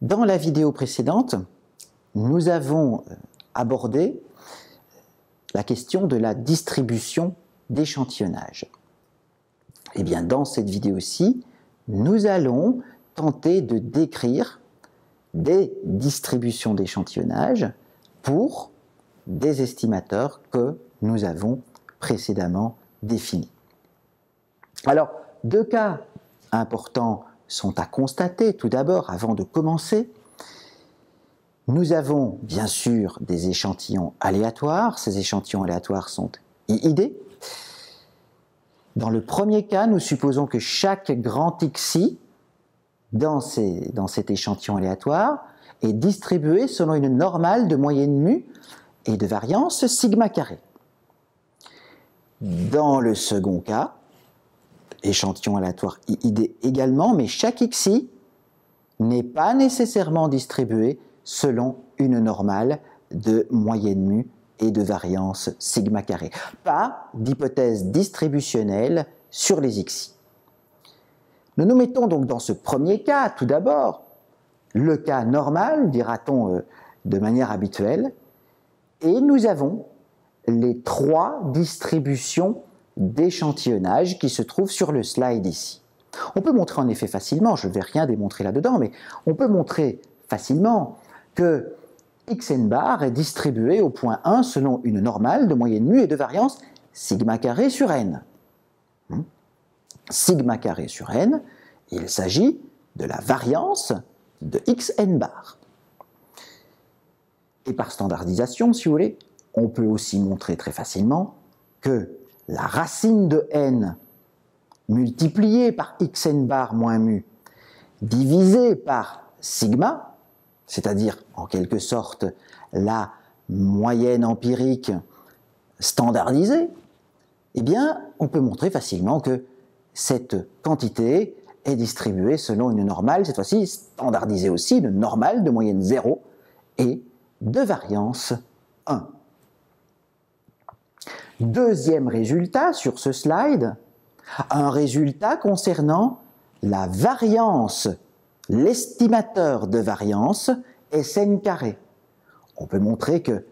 Dans la vidéo précédente, nous avons abordé la question de la distribution d'échantillonnage. Et bien, dans cette vidéo-ci, nous allons tenter de décrire des distributions d'échantillonnage pour des estimateurs que nous avons précédemment définis. Alors, deux cas importants sont à constater. Tout d'abord, avant de commencer, nous avons bien sûr des échantillons aléatoires. Ces échantillons aléatoires sont IID. Dans le premier cas, nous supposons que chaque grand XI dans cet échantillon aléatoire est distribué selon une normale de moyenne mu et de variance sigma carré. Dans le second cas, échantillon aléatoire IID également, mais chaque XI n'est pas nécessairement distribué selon une normale de moyenne mu et de variance sigma carré. Pas d'hypothèse distributionnelle sur les XI. Nous nous mettons donc dans ce premier cas, tout d'abord, le cas normal, dira-t-on de manière habituelle, et nous avons les trois distributions d'échantillonnage qui se trouvent sur le slide ici. On peut montrer en effet facilement, je ne vais rien démontrer là-dedans, mais on peut montrer facilement que xn bar est distribué au point 1 selon une normale de moyenne mu et de variance sigma carré sur n. Sigma carré sur n, il s'agit de la variance de xn bar. Et par standardisation, si vous voulez, on peut aussi montrer très facilement que la racine de n multipliée par xn bar moins mu divisée par sigma, c'est-à-dire en quelque sorte la moyenne empirique standardisée, eh bien, on peut montrer facilement que cette quantité est distribuée selon une normale, cette fois-ci standardisée aussi, une normale de moyenne 0 et de variance 1. Deuxième résultat sur ce slide, un résultat concernant la variance, l'estimateur de variance Sn carré. On peut montrer que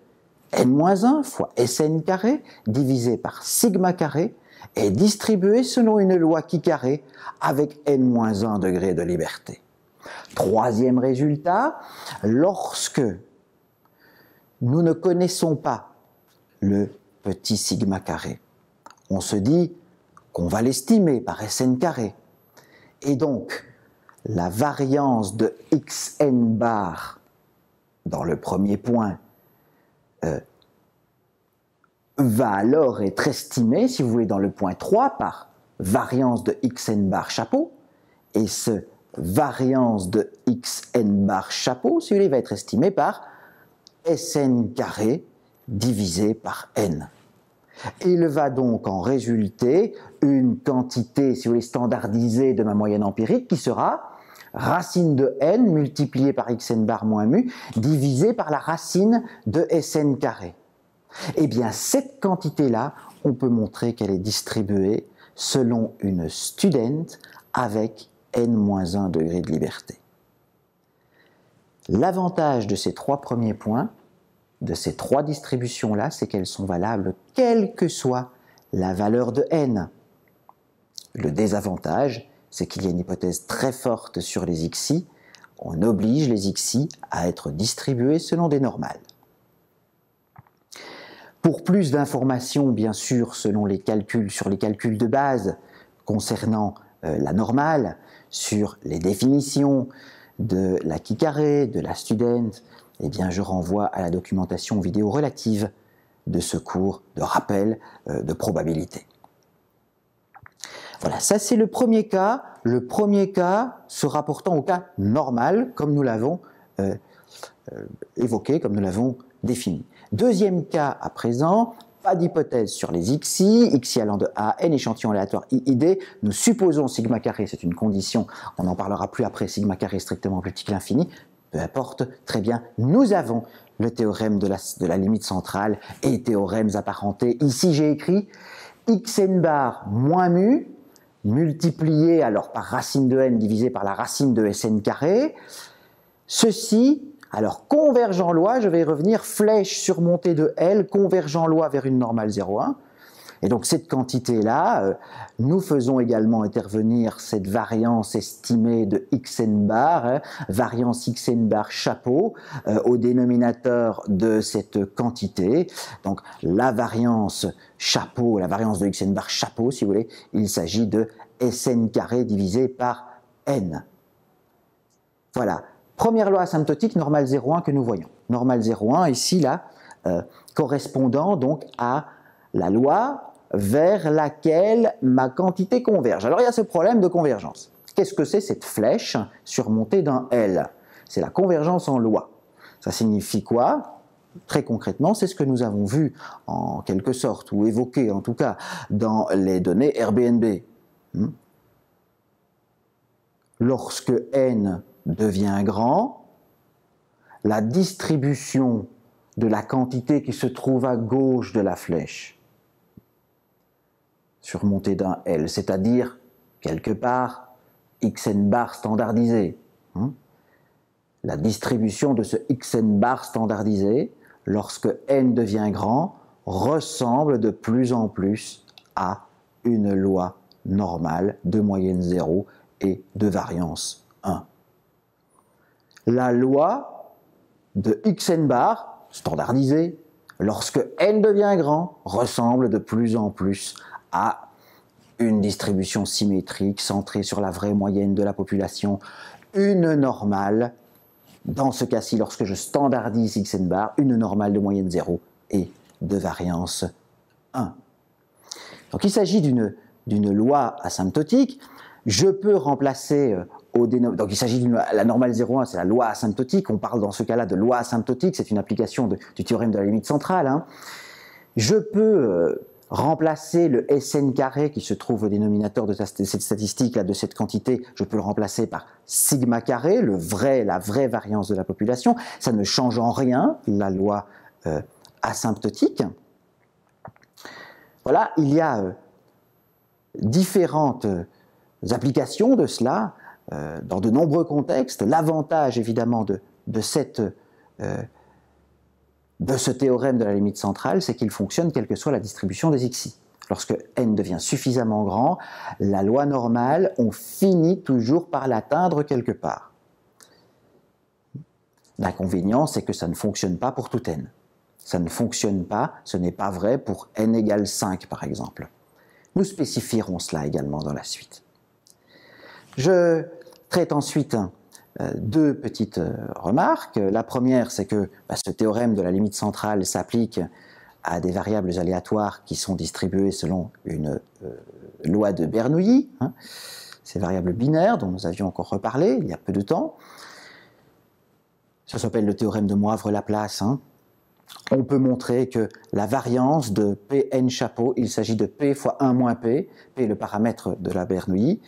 n-1 fois Sn carré divisé par sigma carré est distribué selon une loi qui carré avec n-1 degré de liberté. Troisième résultat, lorsque nous ne connaissons pas le petit sigma carré, on se dit qu'on va l'estimer par Sn carré. Et donc, la variance de xn bar dans le premier point va alors être estimée, si vous voulez, dans le point 3 par variance de xn bar chapeau. Et ce variance de xn bar chapeau, si vous voulez, va être estimé par Sn carré divisé par n. Il va donc en résulter une quantité, si vous voulez, standardisée de ma moyenne empirique qui sera racine de n multipliée par xn bar moins mu divisée par la racine de Sn carré. Eh bien, cette quantité-là, on peut montrer qu'elle est distribuée selon une student avec n-1 degré de liberté. L'avantage de ces trois premiers points, de ces trois distributions-là, c'est qu'elles sont valables quelle que soit la valeur de n. Le désavantage, c'est qu'il y a une hypothèse très forte sur les XI. On oblige les XI à être distribués selon des normales. Pour plus d'informations, bien sûr, sur les calculs de base concernant la normale, sur les définitions de la qui carré, de la student, eh bien, je renvoie à la documentation vidéo relative de ce cours de rappel de probabilité. Voilà, ça c'est le premier cas se rapportant au cas normal, comme nous l'avons évoqué, comme nous l'avons défini. Deuxième cas à présent, pas d'hypothèse sur les XI allant de A à N, échantillon aléatoire IID, nous supposons sigma carré, c'est une condition, on n'en parlera plus après, sigma carré strictement plus petit que l'infini, peu importe, très bien, nous avons le théorème de la limite centrale et théorèmes apparentés. Ici j'ai écrit xn bar moins mu, multiplié alors par racine de n divisé par la racine de Sn carré, Ceci, alors convergent loi, je vais y revenir, flèche surmontée de L, convergent loi vers une normale 0,1. Et donc cette quantité-là, nous faisons également intervenir cette variance estimée de xn bar, variance xn bar chapeau, au dénominateur de cette quantité. Donc la variance chapeau, la variance de xn bar chapeau, si vous voulez, il s'agit de Sn carré divisé par n. Voilà, première loi asymptotique, normale 0,1 que nous voyons. Normale 0,1, ici, là, correspondant donc à la loi vers laquelle ma quantité converge. Alors il y a ce problème de convergence. Qu'est-ce que c'est cette flèche surmontée d'un L? C'est la convergence en loi. Ça signifie quoi? Très concrètement, c'est ce que nous avons vu en quelque sorte, ou évoqué en tout cas, dans les données Airbnb. Lorsque n devient grand, la distribution de la quantité qui se trouve à gauche de la flèche, surmontée d'un L, c'est-à-dire quelque part xn bar standardisé. La distribution de ce xn bar standardisé, lorsque n devient grand, ressemble de plus en plus à une loi normale de moyenne 0 et de variance 1. La loi de xn bar standardisée, lorsque n devient grand, ressemble de plus en plus à une distribution symétrique centrée sur la vraie moyenne de la population, une normale, dans ce cas-ci, lorsque je standardise xn bar, une normale de moyenne 0 et de variance 1. Donc il s'agit d'une loi asymptotique. Je peux remplacer donc il s'agit de la normale 0,1, c'est la loi asymptotique. On parle dans ce cas-là de loi asymptotique, c'est une application du théorème de la limite centrale. Je peux remplacer le Sn carré qui se trouve au dénominateur de cette statistique, de cette quantité, je peux le remplacer par sigma carré, la vraie variance de la population. Ça ne change en rien la loi asymptotique. Voilà, il y a différentes applications de cela dans de nombreux contextes. L'avantage évidemment de ce théorème de la limite centrale, c'est qu'il fonctionne quelle que soit la distribution des xi. Lorsque n devient suffisamment grand, la loi normale, on finit toujours par l'atteindre quelque part. L'inconvénient, c'est que ça ne fonctionne pas pour tout n. Ça ne fonctionne pas, ce n'est pas vrai pour n égale 5 par exemple. Nous spécifierons cela également dans la suite. Je traite ensuite deux petites remarques. La première, c'est que ce théorème de la limite centrale s'applique à des variables aléatoires qui sont distribuées selon une loi de Bernoulli, ces variables binaires dont nous avions encore reparlé il y a peu de temps. Ça s'appelle le théorème de Moivre-Laplace. On peut montrer que la variance de Pn chapeau, il s'agit de P fois 1 moins P, P est le paramètre de la Bernoulli.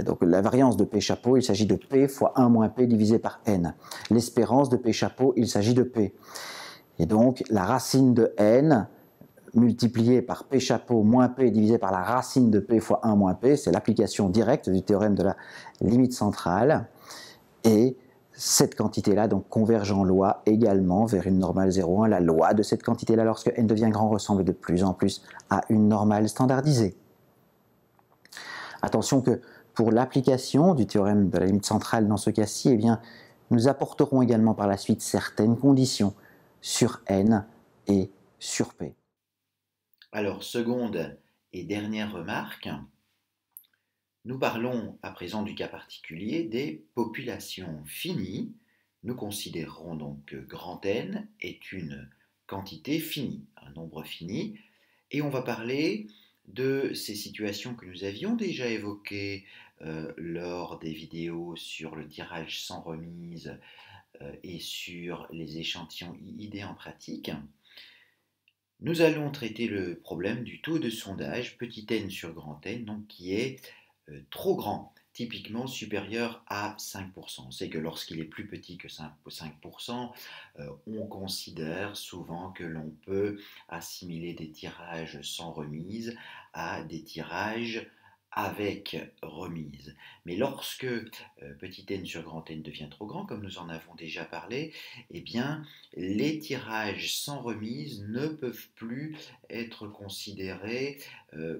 Donc la variance de P chapeau, il s'agit de P fois 1 moins P divisé par N. L'espérance de P chapeau, il s'agit de P. Et donc la racine de N multipliée par P chapeau moins P divisé par la racine de P fois 1 moins P, c'est l'application directe du théorème de la limite centrale. Et cette quantité-là donc converge en loi également vers une normale 0,1. La loi de cette quantité-là, lorsque n devient grand, ressemble de plus en plus à une normale standardisée. Attention que pour l'application du théorème de la limite centrale dans ce cas-ci, eh bien, nous apporterons également par la suite certaines conditions sur n et sur p. Alors, seconde et dernière remarque, nous parlons à présent du cas particulier des populations finies. Nous considérerons donc que grand N est une quantité finie, un nombre fini, et on va parler de ces situations que nous avions déjà évoquées lors des vidéos sur le tirage sans remise et sur les échantillons IID en pratique. Nous allons traiter le problème du taux de sondage petit n sur grand N, donc qui est trop grand, typiquement supérieur à 5%. On sait que lorsqu'il est plus petit que 5%, on considère souvent que l'on peut assimiler des tirages sans remise à des tirages avec remise. Mais lorsque petit n sur grand N devient trop grand, comme nous en avons déjà parlé, eh bien, les tirages sans remise ne peuvent plus être considérés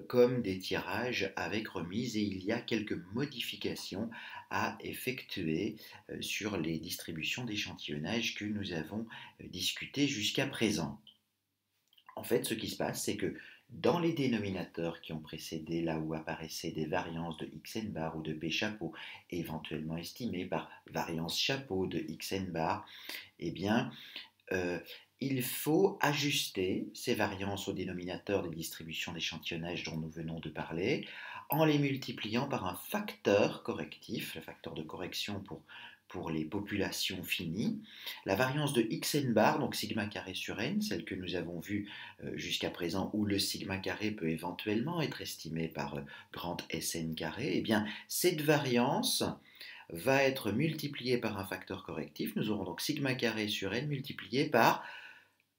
comme des tirages avec remise et il y a quelques modifications à effectuer sur les distributions d'échantillonnage que nous avons discutées jusqu'à présent. En fait, ce qui se passe, c'est que dans les dénominateurs qui ont précédé, là où apparaissaient des variances de xn bar ou de p chapeau, éventuellement estimées par variance chapeau de xn bar, eh bien, il faut ajuster ces variances au dénominateur des distributions d'échantillonnage dont nous venons de parler, en les multipliant par un facteur correctif, le facteur de correction pour les populations finies. La variance de xn bar, donc sigma carré sur n, celle que nous avons vue jusqu'à présent, où le sigma carré peut éventuellement être estimé par grand Sn carré, eh bien cette variance va être multipliée par un facteur correctif. Nous aurons donc sigma carré sur n multiplié par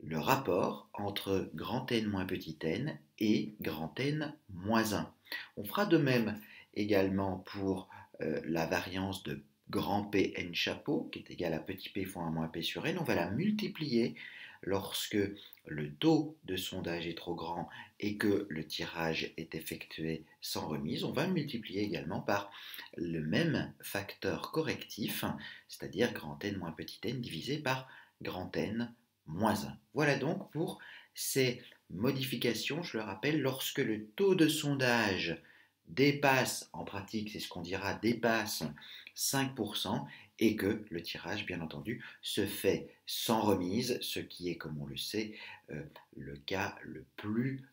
le rapport entre grand N moins petit n et grand N moins 1. On fera de même également pour la variance de grand Pn chapeau, qui est égal à petit p fois 1 moins p sur n. On va la multiplier lorsque le taux de sondage est trop grand et que le tirage est effectué sans remise. On va le multiplier également par le même facteur correctif, c'est-à-dire grand N moins petit n divisé par grand N moins 1. Voilà donc pour ces modifications, je le rappelle, lorsque le taux de sondage dépasse, en pratique c'est ce qu'on dira, dépasse 5% et que le tirage, bien entendu, se fait sans remise, ce qui est, comme on le sait, le cas le plus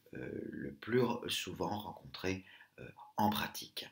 souvent rencontré en pratique.